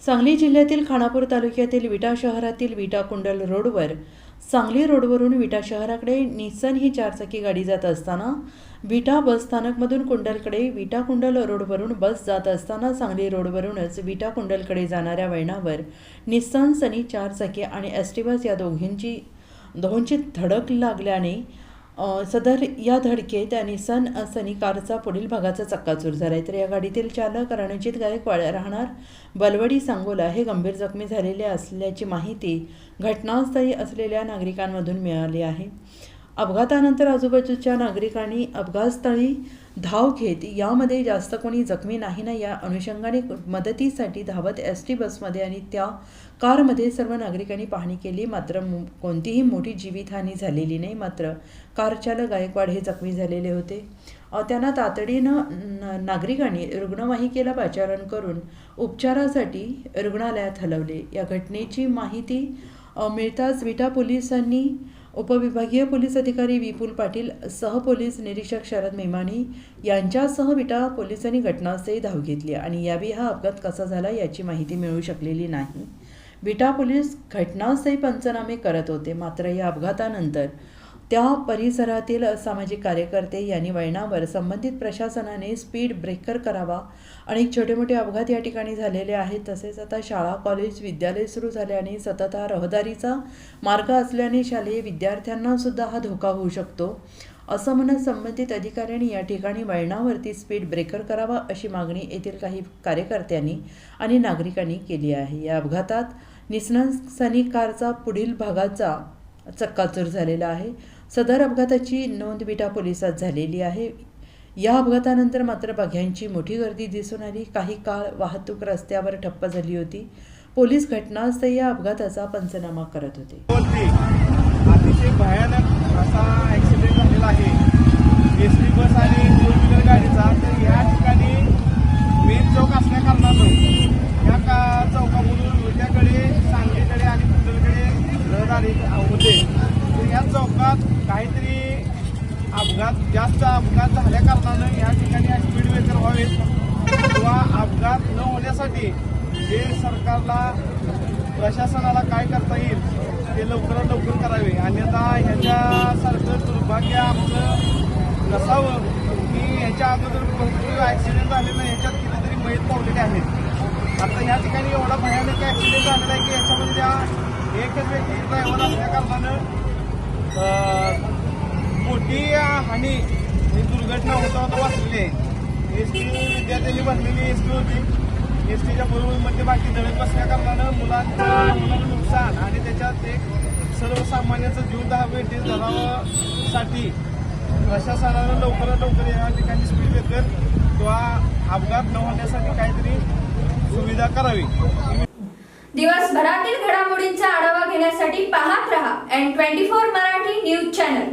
सांगली जिल्ह्यातील खानापूर तालुक्यातील विटा शहरातील विटा कुंडल रोडवर सांगली रोडवरून विटा शहराकडे निस्सन ही चारचाकी गाडी जात असताना विटा बस स्थानकमधून कुंडलकडे विटा कुंडल रोडवरून बस जात असताना सांगली रोडवरूनच विटा कुंडलकडे जाणाऱ्या वळणावर निस्सन सनी चारचाकी आणि एसटी बस या दोघांची धडक लागल्याने सदर या धडकेत निस्सन सनी कारचा पुढील भागाचा चक्काचूर झाला तर या गाडीतील चालक रणजित गायकवाड राहणार बलवडी सांगोला हे गंभीर जखमी झालेले असल्याची माहिती घटनास्थळी असलेल्या नागरिकांमधून मिळाली आहे। अपघातानंतर आजूबाजूच्या नागरिकांनी अपघातस्थळी धाव घेत यामध्ये जास्त कोणी जखमी नाही ना या अनुषंगाने मदतीसाठी धावत एसटी बसमध्ये आणि त्या कारमध्ये सर्व नागरिकांनी पाहणी केली, मात्र कोणतीही मोठी जीवितहानी झालेली नाही। मात्र कार चालक गायकवाड हे जखमी झालेले होते। त्यांना तातडीनं नागरिकांनी रुग्णवाहिकेला पाचारण करून उपचारासाठी रुग्णालयात हलवले। या घटनेची माहिती मिळताच विटा पोलिसांनी उपविभागीय पोलीस अधिकारी विपुल पाटील सहपोलीस निरीक्षक शरद मेमानी यांच्यासह विटा पोलिसांनी घटनास्थळी धाव घेतली आणि यावेळी हा अपघात कसा झाला याची माहिती मिळू शकलेली नाही। विटा पोलीस घटनास्थळी पंचनामे करत होते, मात्र या अपघातानंतर त्या परिसरातील सामाजिक कार्यकर्ते यांनी वळणावर संबंधित प्रशासनाने स्पीड ब्रेकर करावा। अनेक छोटे मोठे अपघात या ठिकाणी झालेले आहेत। तसेच आता शाळा कॉलेज विद्यालय सुरू झाल्याने सतत हा रहदारीचा मार्ग असल्याने शालेय विद्यार्थ्यांना सुद्धा हा धोका होऊ शकतो असं म्हणत संबंधित अधिकाऱ्यांनी या ठिकाणी वळणावरती स्पीड ब्रेकर करावा अशी मागणी येथील काही कार्यकर्त्यांनी आणि नागरिकांनी केली आहे। या अपघातात निस्सन सनी कारचा पुढील भागाचा चक्काचूर झालेला आहे। सदर अपघाताची नोंद विटा पोलिसात झालेली आहे। या अपघातानंतर मात्र बघ्यांची मोठी गर्दी दिसून आली। काही काळ वाहतूक रस्त्यावर ठप्प झाली होती। पोलीस घटनास्थळी या अपघाताचा पंचनामा करत होते। अतिशय भयानक असा ॲक्सिडेंट झालेला आहे एसटी बस आणि फोर व्हीलर गाडीचा। तर या ठिकाणी मेन चौक असल्या कारणानं या चौकामधून उद्याकडे सांगलीकडे आणि कुंडलकडे रहदारी होते। तर या चौकात काहीतरी जास्त अपघात झाल्या कारणानं या ठिकाणी स्पीड ब्रेकर व्हावेत किंवा अपघात न होण्यासाठी जे सरकारला प्रशासनाला काय करता येईल ते लवकरात लवकर करावे, अन्यथा ह्याच्यासारखं दुर्भाग्य आमचं नसावं की ह्याच्या अगोदर भरपूर ॲक्सिडेंट झालेलं ह्याच्यात कितीतरी मयत पावलेले आहेत। आता या ठिकाणी एवढा भयानक ॲक्सिडेंट झालेला आहे की याच्यामध्ये त्या एकच व्यक्ती ड्रायव्हर असल्या कारणानं मोठी हानी ही दुर्घटना होता वाचलेली आहे। एस टी विद्यार्थ्यांनी भरलेली एस टी होती। एस टीच्या बरोबर मध्यभागी धडक बसल्या कारणानं मुलांचं नुकसान आणि त्याच्यात एक सर्वसामान्याचं जीव वेठीस धरावासाठी प्रशासनानं लवकरात लवकर या ठिकाणी स्पीड ब्रेकर किंवा अपघात न होण्यासाठी काहीतरी सुविधा करावी। दिवसभरातील घडामोडींचा आढावा घेण्यासाठी पाहत रहा N24 मराठी न्यूज चॅनल।